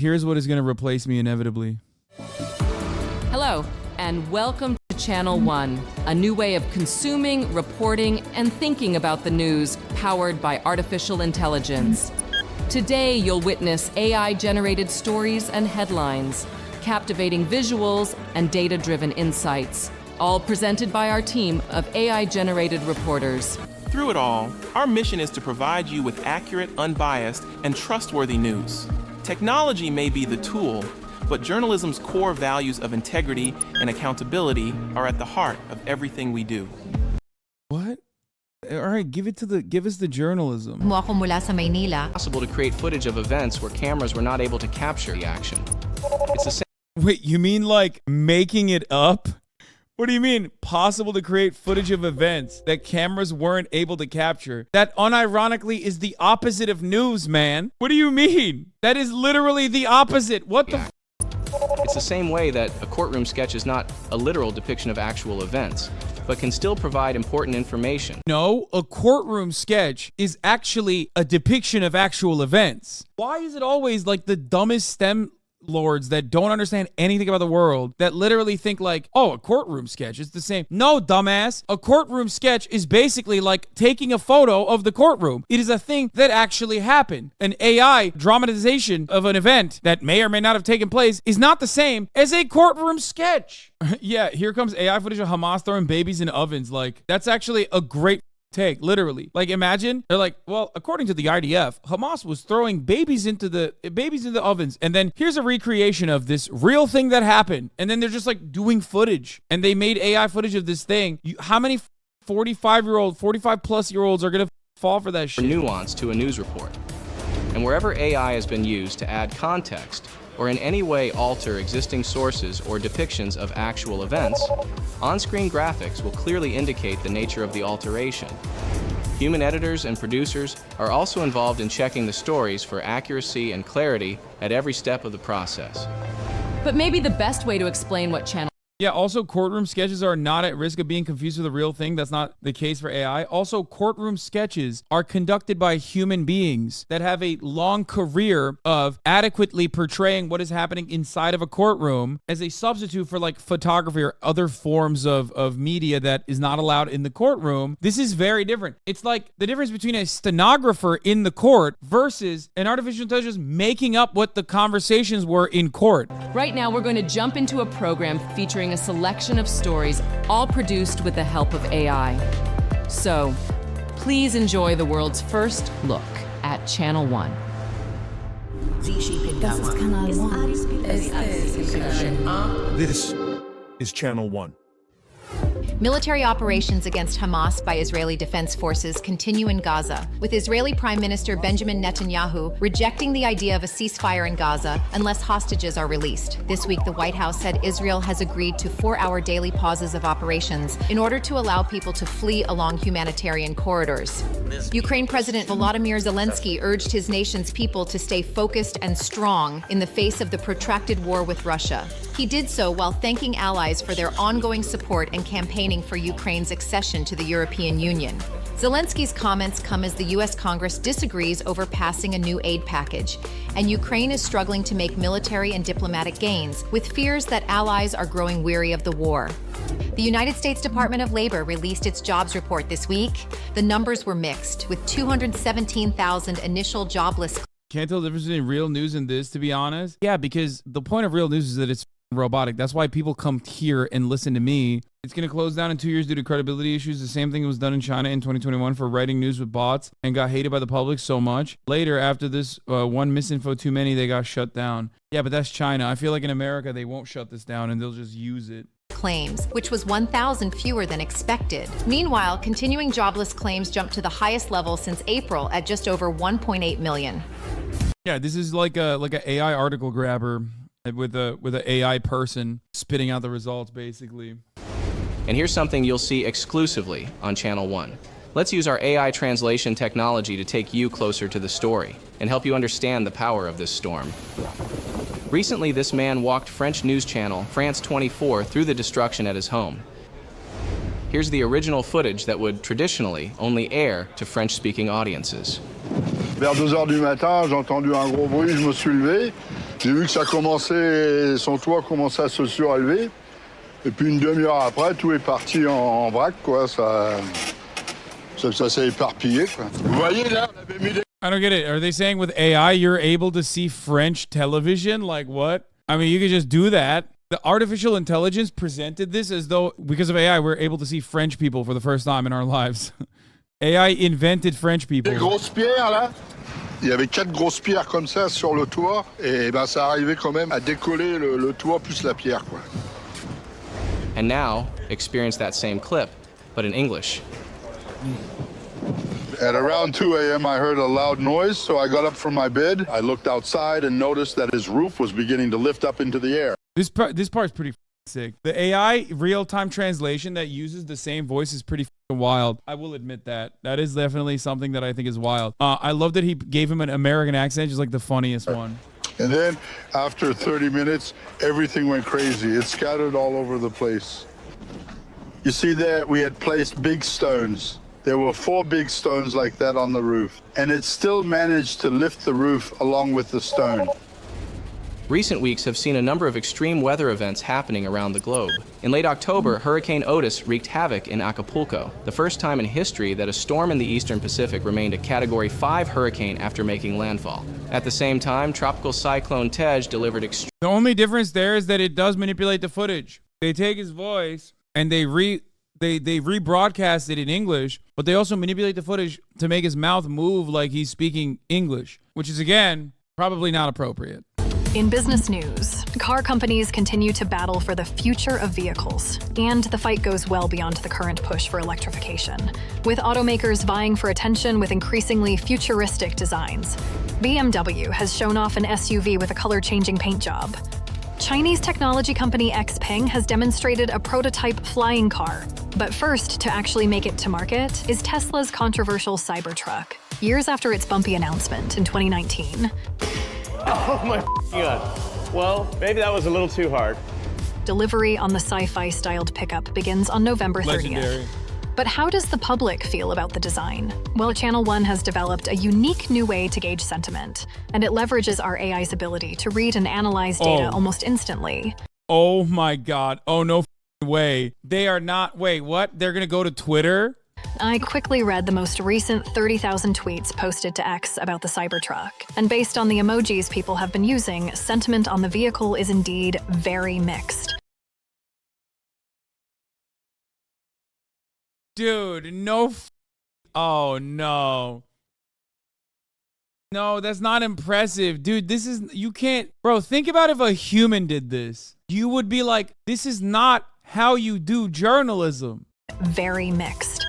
here's what is going to replace me inevitably. Hello, and welcome to Channel One, a new way of consuming, reporting, and thinking about the news powered by artificial intelligence. Today, you'll witness AI-generated stories and headlines, captivating visuals, and data-driven insights, all presented by our team of AI-generated reporters. Through it all, our mission is to provide you with accurate, unbiased, and trustworthy news. Technology may be the tool, but journalism's core values of integrity and accountability are at the heart of everything we do. What? All right, give us the journalism. Mo ako mula sa Maynila. Possible to create footage of events where cameras were not able to capture the action. It's the same. Wait, you mean like making it up? What do you mean possible to create footage of events that cameras weren't able to capture? That unironically is the opposite of news, man. What do you mean? That is literally the opposite. What the It's the same way that a courtroom sketch is not a literal depiction of actual events, but can still provide important information. No, a courtroom sketch is actually a depiction of actual events. Why is it always like the dumbest STEM lords that don't understand anything about the world that literally think like, oh, a courtroom sketch is the same? No, dumbass. A courtroom sketch is basically like taking a photo of the courtroom. It is a thing that actually happened. An AI dramatization of an event that may or may not have taken place is not the same as a courtroom sketch. Yeah, here comes AI footage of Hamas throwing babies in ovens. Like, that's actually a great take, literally. Like, imagine they're like, well, according to the IDF, Hamas was throwing babies into the ovens, and then here's a recreation of this real thing that happened, and then they're just like doing footage, and they made AI footage of this thing. How many 45-plus-year-olds are gonna fall for that shit? Nuance to a news report. And wherever AI has been used to add context or in any way alter existing sources or depictions of actual events, on-screen graphics will clearly indicate the nature of the alteration. Human editors and producers are also involved in checking the stories for accuracy and clarity at every step of the process. But maybe the best way to explain what Channel Yeah, also courtroom sketches are not at risk of being confused with a real thing. That's not the case for AI. Also, courtroom sketches are conducted by human beings that have a long career of adequately portraying what is happening inside of a courtroom as a substitute for like photography or other forms of media that is not allowed in the courtroom. This is very different. It's like the difference between a stenographer in the court versus an artificial intelligence making up what the conversations were in court. Right now, we're going to jump into a program featuring a selection of stories, all produced with the help of AI. So, please enjoy the world's first look at Channel One. This is Channel One. Military operations against Hamas by Israeli Defense Forces continue in Gaza, with Israeli Prime Minister Benjamin Netanyahu rejecting the idea of a ceasefire in Gaza unless hostages are released. This week, the White House said Israel has agreed to 4-hour daily pauses of operations in order to allow people to flee along humanitarian corridors. Ukraine President Volodymyr Zelensky urged his nation's people to stay focused and strong in the face of the protracted war with Russia. He did so while thanking allies for their ongoing support and campaigning for Ukraine's accession to the European Union. Zelensky's comments come as the U.S. Congress disagrees over passing a new aid package, and Ukraine is struggling to make military and diplomatic gains, with fears that allies are growing weary of the war. The United States Department of Labor released its jobs report this week. The numbers were mixed, with 217,000 initial jobless. Can't tell the difference between real news and this, to be honest. Yeah, because the point of real news is that it's robotic. That's why people come here and listen to me. It's going to close down in 2 years due to credibility issues. The same thing was done in China in 2021 for writing news with bots and got hated by the public so much. Later, after this one misinfo too many, they got shut down. Yeah, but that's China. I feel like in America, they won't shut this down and they'll just use it. Claims, which was 1,000 fewer than expected. Meanwhile, continuing jobless claims jumped to the highest level since April at just over 1.8 million. Yeah, this is like a AI article grabber with a AI person spitting out the results, basically. And here's something you'll see exclusively on Channel One. Let's use our AI translation technology to take you closer to the story and help you understand the power of this storm. Recently, this man walked French news channel France 24 through the destruction at his home. Here's the original footage that would traditionally only air to French-speaking audiences. Vers 2 heures du matin, j'ai entendu un gros bruit, je me suis levé. J'ai vu que ça commençait, son toit commençait à se surélever. Et puis une demi-heure après, tout est parti en vrac, quoi. Ça s'est éparpillé, quoi. Vous voyez, là, on avait mis des... I don't get it. Are they saying with AI you're able to see French television? Like what? I mean, you could just do that. The artificial intelligence presented this as though because of AI we're able to see French people for the first time in our lives. AI invented French people. Des grosses pierres, là. Il y avait 4 grosses pierres comme ça sur le toit. Et ben, ça arrivait quand même à décoller le toit plus la pierre, quoi. And now, experience that same clip, but in English. At around 2 a.m., I heard a loud noise, so I got up from my bed. I looked outside and noticed that his roof was beginning to lift up into the air. This part's pretty sick. The AI real-time translation that uses the same voice is pretty wild. I will admit that. That is definitely something that I think is wild. I love that he gave him an American accent, just like the funniest one. And then, after 30 minutes, everything went crazy. It scattered all over the place. You see there, we had placed big stones. There were 4 big stones like that on the roof, and it still managed to lift the roof along with the stone. Recent weeks have seen a number of extreme weather events happening around the globe. In late October, Hurricane Otis wreaked havoc in Acapulco, the first time in history that a storm in the eastern Pacific remained a Category 5 hurricane after making landfall. At the same time, Tropical Cyclone Tej delivered extreme... The only difference there is that it does manipulate the footage. They take his voice and they rebroadcast it in English, but they also manipulate the footage to make his mouth move like he's speaking English, which is, again, probably not appropriate. In business news, car companies continue to battle for the future of vehicles, and the fight goes well beyond the current push for electrification, with automakers vying for attention with increasingly futuristic designs. BMW has shown off an SUV with a color-changing paint job. Chinese technology company XPeng has demonstrated a prototype flying car. But first to actually make it to market is Tesla's controversial Cybertruck, years after its bumpy announcement in 2019. Oh my God. Well, maybe that was a little too hard. Delivery on the sci-fi styled pickup begins on November 30th. Legendary. But how does the public feel about the design? Well, Channel One has developed a unique new way to gauge sentiment, and it leverages our AI's ability to read and analyze data almost instantly. Oh my God. Oh, no way. They are not. Wait, what? They're going to go to Twitter? I quickly read the most recent 30,000 tweets posted to X about the Cybertruck, and based on the emojis people have been using, sentiment on the vehicle is indeed very mixed. Dude, no. Oh, no. No, that's not impressive. Dude, this is. You can't. Bro, think about if a human did this. You would be like, this is not how you do journalism. Very mixed.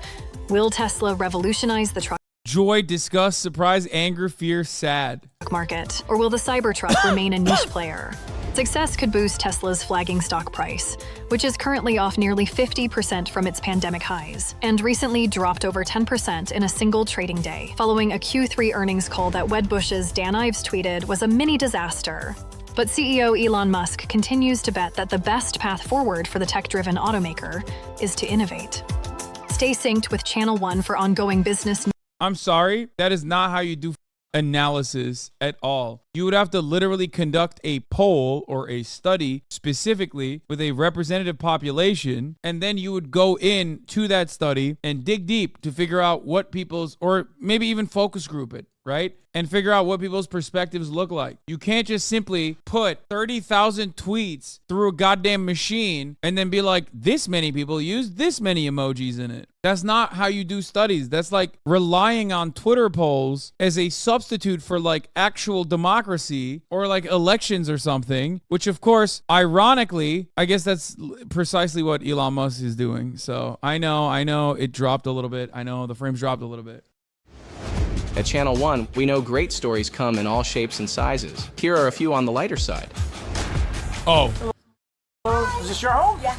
Will Tesla revolutionize the truck Joy, disgust, surprise, anger, fear, sad. market, or will the Cybertruck remain a niche player? Success could boost Tesla's flagging stock price, which is currently off nearly 50% from its pandemic highs, and recently dropped over 10% in a single trading day, following a Q3 earnings call that Wedbush's Dan Ives tweeted was a mini disaster. But CEO Elon Musk continues to bet that the best path forward for the tech-driven automaker is to innovate. Stay synced with Channel One for ongoing business. I'm sorry, that is not how you do analysis at all. You would have to literally conduct a poll or a study specifically with a representative population, and then you would go in to that study and dig deep to figure out what people's, or maybe even focus group it, right? And figure out what people's perspectives look like. You can't just simply put 30,000 tweets through a goddamn machine and then be like, this many people use this many emojis in it. That's not how you do studies. That's like relying on Twitter polls as a substitute for like actual democracy or like elections or something, which of course, ironically, I guess that's precisely what Elon Musk is doing. So I know it dropped a little bit. I know the frames dropped a little bit. At Channel One, we know great stories come in all shapes and sizes. Here are a few on the lighter side. Oh. Is this your home? Yeah.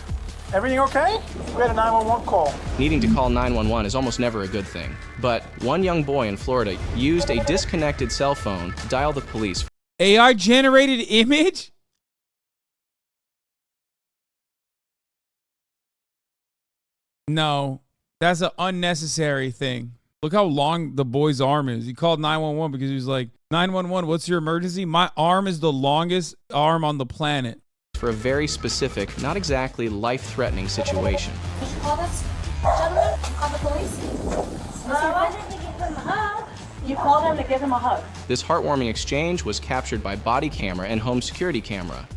Everything okay? We had a 911 call. Needing to call 911 is almost never a good thing. But one young boy in Florida used a disconnected cell phone to dial the police. AI generated image? No, that's an unnecessary thing. Look how long the boy's arm is. He called 911 because he was like, 911, what's your emergency? My arm is the longest arm on the planet. For a very specific, not exactly life-threatening situation. Did you call this gentleman? Call the police? Why didn't you give him a hug? You called him to give him a hug. This heartwarming exchange was captured by body camera and home security camera.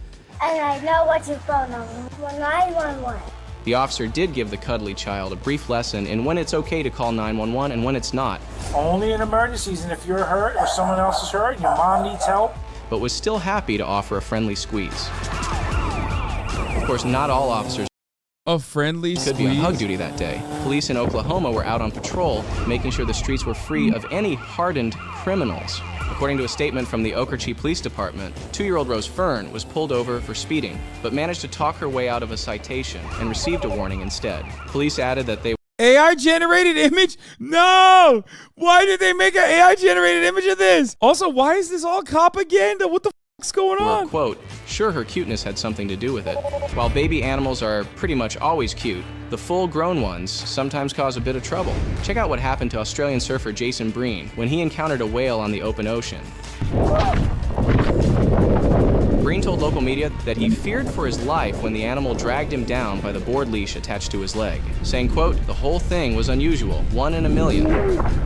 And I know what's your phone number. 911. The officer did give the cuddly child a brief lesson in when it's okay to call 911 and when it's not. Only in emergencies, and if you're hurt or someone else is hurt and your mom needs help. But was still happy to offer a friendly squeeze. Of course, not all officers A friendly could be on hug duty that day. Police in Oklahoma were out on patrol, making sure the streets were free of any hardened criminals. According to a statement from the Okarche Police Department, 2-year-old Rose Fern was pulled over for speeding, but managed to talk her way out of a citation and received a warning instead. Police added that they AI-generated image? No! Why did they make an AI-generated image of this? Also, why is this all propaganda? What the fuck's going on? were, quote, sure her cuteness had something to do with it. While baby animals are pretty much always cute, the full-grown ones sometimes cause a bit of trouble. Check out what happened to Australian surfer Jason Breen when he encountered a whale on the open ocean. Breen told local media that he feared for his life when the animal dragged him down by the board leash attached to his leg, saying, quote, the whole thing was unusual, 1 in a million.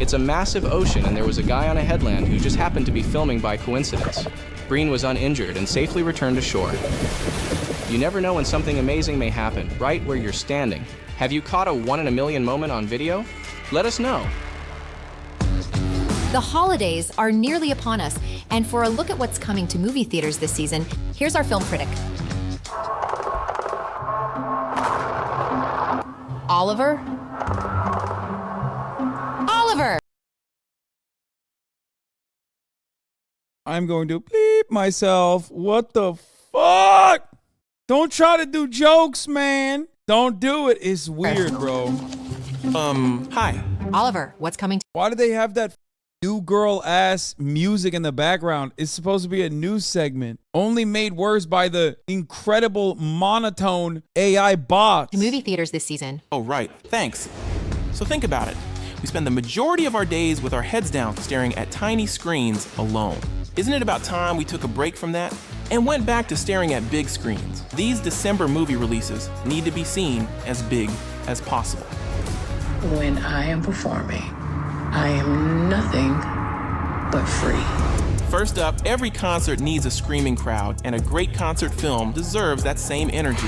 It's a massive ocean and there was a guy on a headland who just happened to be filming by coincidence. Breen was uninjured and safely returned to shore. You never know when something amazing may happen, right where you're standing. Have you caught a 1 in a million moment on video? Let us know. The holidays are nearly upon us, and for a look at what's coming to movie theaters this season, here's our film critic. Oliver? Oliver! I'm going to bleep myself. What the fuck? Don't try to do jokes, man. Don't do it. It's weird, bro. Hi. Oliver, what's coming to... Why do they have that new girl ass music in the background? It's supposed to be a news segment, only made worse by the incredible monotone AI bots. movie theaters this season? Oh, right. Thanks. So think about it. We spend the majority of our days with our heads down staring at tiny screens alone. Isn't it about time we took a break from that and went back to staring at big screens? These December movie releases need to be seen as big as possible. When I am performing, I am nothing but free. First up, every concert needs a screaming crowd, and a great concert film deserves that same energy.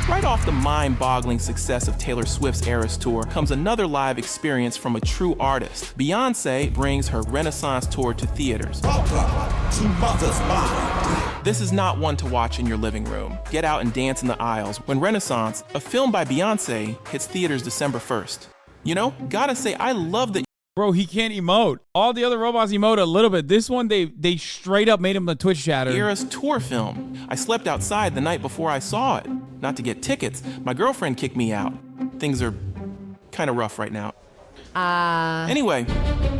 Right off the mind-boggling success of Taylor Swift's Eras Tour comes another live experience from a true artist. Beyoncé brings her Renaissance tour to theaters. Welcome to Mother's Mind. This is not one to watch in your living room. Get out and dance in the aisles when Renaissance, a film by Beyoncé, hits theaters December 1st. You know, gotta say, I love the... Bro, he can't emote. All the other robots emote a little bit. This one, they straight up made him the Twitch chatter. Eras tour film. I slept outside the night before I saw it. Not to get tickets. My girlfriend kicked me out. Things are kind of rough right now. Anyway,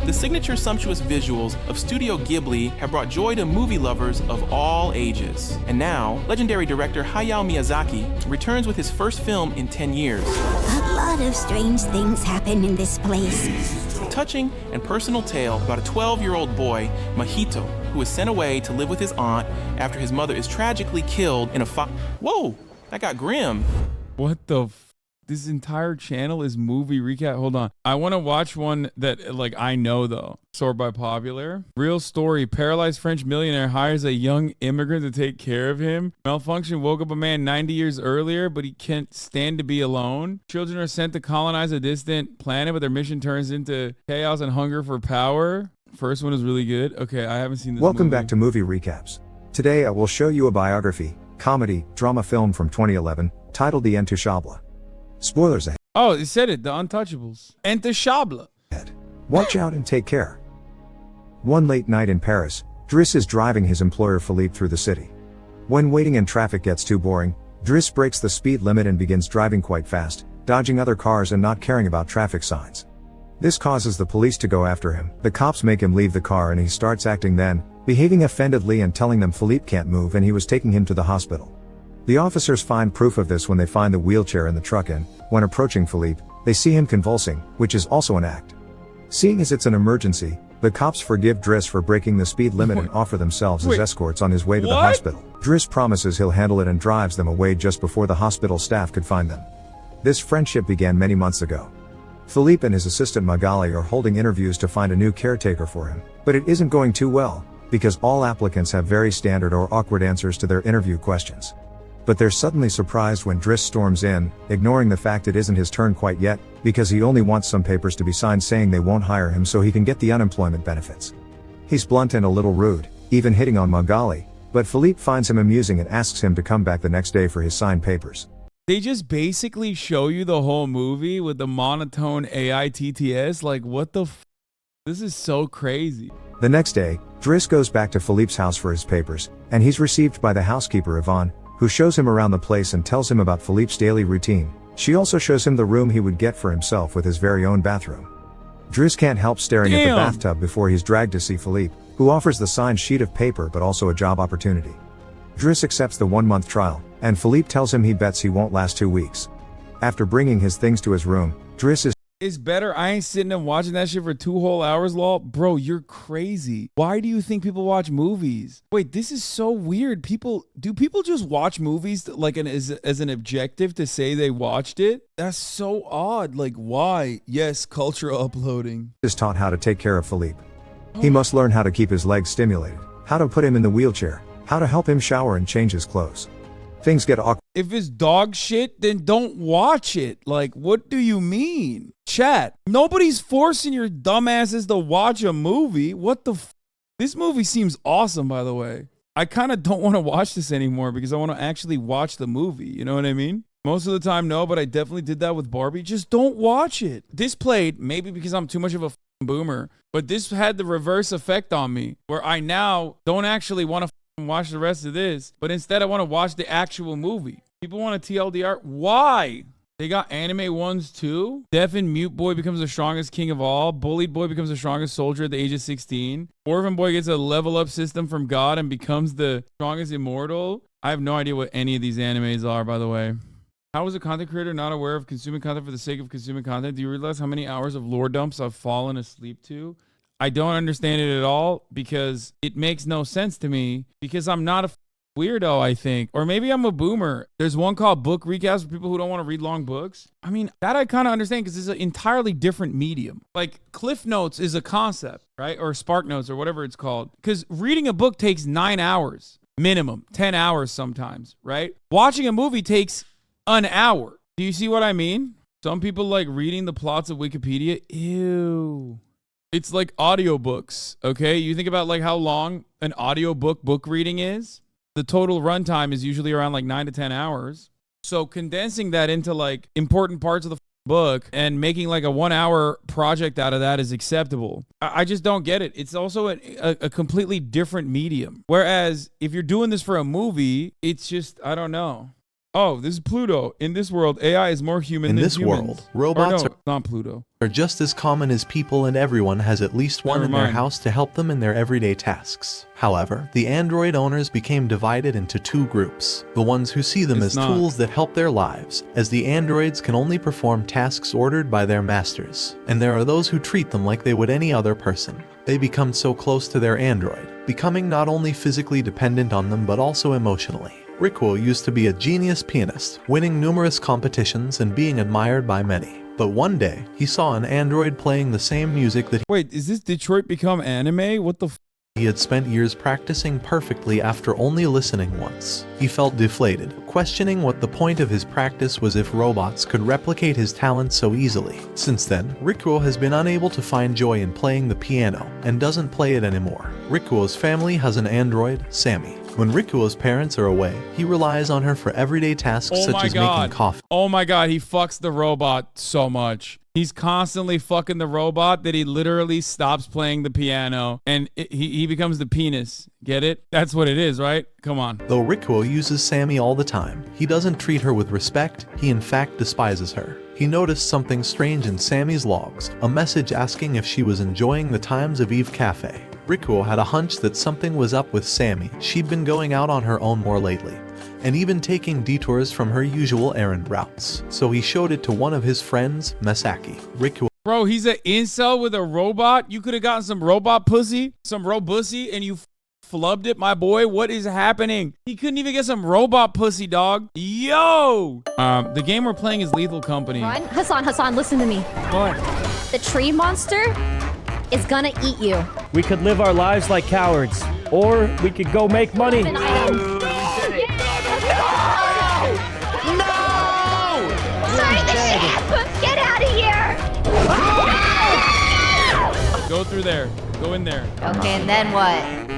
the signature sumptuous visuals of Studio Ghibli have brought joy to movie lovers of all ages. And now, legendary director Hayao Miyazaki returns with his first film in 10 years. A lot of strange things happen in this place. Touching and personal tale about a 12-year-old boy, Mahito, who is sent away to live with his aunt after his mother is tragically killed in a fire. Whoa, that got grim. What the this entire channel is movie recap. Hold on. I want to watch one that like I know though. Sort by popular. Real story. Paralyzed French millionaire hires a young immigrant to take care of him. Malfunction woke up a man 90 years earlier, but he can't stand to be alone. Children are sent to colonize a distant planet, but their mission turns into chaos and hunger for power. First one is really good. Okay, I haven't seen this Welcome movie. back to Movie Recaps. Today I will show you a biography, comedy, drama film from 2011, titled The Intouchables. Spoilers ahead. Oh, it said it. The Untouchables. Intouchables. Watch out and take care. One late night in Paris, Driss is driving his employer Philippe through the city. When waiting in traffic gets too boring, Driss breaks the speed limit and begins driving quite fast, dodging other cars and not caring about traffic signs. This causes the police to go after him. The cops make him leave the car and he starts acting then, behaving offendedly and telling them Philippe can't move and he was taking him to the hospital. The officers find proof of this when they find the wheelchair in the truck and, when approaching Philippe, they see him convulsing, which is also an act. Seeing as it's an emergency, the cops forgive Driss for breaking the speed limit and offer themselves as escorts on his way to the hospital. Driss promises he'll handle it and drives them away just before the hospital staff could find them. This friendship began many months ago. Philippe and his assistant Magali are holding interviews to find a new caretaker for him, but it isn't going too well, because all applicants have very standard or awkward answers to their interview questions. But they're suddenly surprised when Driss storms in, ignoring the fact it isn't his turn quite yet, because he only wants some papers to be signed saying they won't hire him so he can get the unemployment benefits. He's blunt and a little rude, even hitting on Magali, but Philippe finds him amusing and asks him to come back the next day for his signed papers. They just basically show you the whole movie with the monotone AI TTS. Like, what the f? This is so crazy. The next day, Driss goes back to Philippe's house for his papers, and he's received by the housekeeper Yvonne, who shows him around the place and tells him about Philippe's daily routine. She also shows him the room he would get for himself with his very own bathroom. Driss can't help staring at the bathtub before he's dragged to see Philippe, who offers the signed sheet of paper but also a job opportunity. Driss accepts the 1-month trial, and Philippe tells him he bets he won't last 2 weeks. After bringing his things to his room, Driss is It's better. I ain't sitting and watching that shit for 2 whole hours, lol. Bro, you're crazy. Why do you think people watch movies? Wait, this is so weird. Do people just watch movies like as an objective to say they watched it? That's so odd. Like, why? Yes, cultural uploading. Is taught how to take care of Philippe. He must learn how to keep his legs stimulated, how to put him in the wheelchair, how to help him shower and change his clothes. Things get awkward. If it's dog shit, then don't watch it. Like, what do you mean? Chat, nobody's forcing your dumbasses to watch a movie. What the f? This movie seems awesome, by the way. I kind of don't want to watch this anymore because I want to actually watch the movie. You know what I mean? Most of the time, no, but I definitely did that with Barbie. Just don't watch it. This played, maybe because I'm too much of a boomer, but this had the reverse effect on me where I now don't actually want to watch the rest of this, but instead I want to watch the actual movie. People want a TLDR. Why? They got anime ones too. Deaf and mute boy becomes the strongest king of all. Bullied boy becomes the strongest soldier at the age of 16. Orphan boy gets a level up system from God and becomes the strongest immortal. I have no idea what any of these animes are, by the way. How is a content creator not aware of consuming content for the sake of consuming content? Do you realize how many hours of lore dumps I've fallen asleep to? I don't understand it at all because it makes no sense to me because I'm not a weirdo, I think. Or maybe I'm a boomer. There's one called book recaps for people who don't want to read long books. I mean, that I kind of understand because it's an entirely different medium. Like Cliff Notes is a concept, right? Or Spark Notes or whatever it's called. Because reading a book takes 9 hours, minimum, 10 hours sometimes, right? Watching a movie takes an hour. Do you see what I mean? Some people like reading the plots of Wikipedia. Ew. It's like audiobooks, okay? You think about like how long an audiobook book reading is. The total runtime is usually around like 9 to 10 hours. So condensing that into like important parts of the book and making like a 1 hour project out of that is acceptable. I just don't get it. It's also a completely different medium. Whereas if you're doing this for a movie, it's just, I don't know. Oh, this is Pluto. In this world, AI is more human than humans. In this world, robots not Pluto. Are just as common as people, and everyone has at least one in their house to help them in their everyday tasks. However, the Android owners became divided into 2 groups. The ones who see them as tools that help their lives, as the androids can only perform tasks ordered by their masters. And there are those who treat them like they would any other person. They become so close to their android, becoming not only physically dependent on them but also emotionally. Rikuo used to be a genius pianist, winning numerous competitions and being admired by many. But one day, he saw an android playing the same music that Wait, is this Detroit Become Anime? What the f? He had spent years practicing perfectly after only listening once. He felt deflated, questioning what the point of his practice was if robots could replicate his talent so easily. Since then, Rikuo has been unable to find joy in playing the piano and doesn't play it anymore. Rikuo's family has an android, Sammy. When Rikuo's parents are away, he relies on her for everyday tasks such as making coffee. Oh my god, he fucks the robot so much. He's constantly fucking the robot that he literally stops playing the piano and he becomes the penis. Get it? That's what it is, right? Come on. Though Rikuo uses Sammy all the time, he doesn't treat her with respect. He in fact despises her. He noticed something strange in Sammy's logs, a message asking if she was enjoying the times of Eve Cafe. Rikuo had a hunch that something was up with Sammy. She'd been going out on her own more lately, and even taking detours from her usual errand routes. So he showed it to one of his friends, Masaki. Rikuo Bro, he's an incel with a robot. You could have gotten some robot pussy, some robussy, and you flubbed it, my boy. What is happening? He couldn't even get some robot pussy, dog. Yo! The game we're playing is Lethal Company. Hassan, listen to me. What? The tree monster is gonna eat you. We could live our lives like cowards, or we could go make money. An item. Sorry, the ship! Get out of here! Go through there. Go in there. Okay, and then what?